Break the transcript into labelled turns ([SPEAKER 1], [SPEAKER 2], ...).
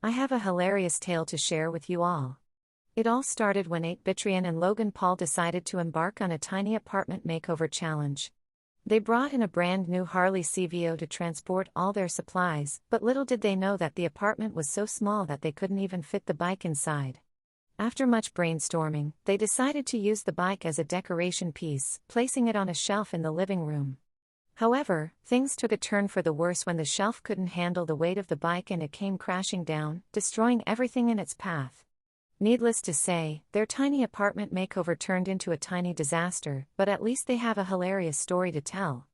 [SPEAKER 1] I have a hilarious tale to share with you all. It all started when 8bitrian and Logan Paul decided to embark on a tiny apartment makeover challenge. They brought in a brand new Harley CVO to transport all their supplies, but little did they know that the apartment was so small that they couldn't even fit the bike inside. After much brainstorming, they decided to use the bike as a decoration piece, placing it on a shelf in the living room. However, things took a turn for the worse when the shelf couldn't handle the weight of the bike and it came crashing down, destroying everything in its path. Needless to say, their tiny apartment makeover turned into a tiny disaster, but at least they have a hilarious story to tell.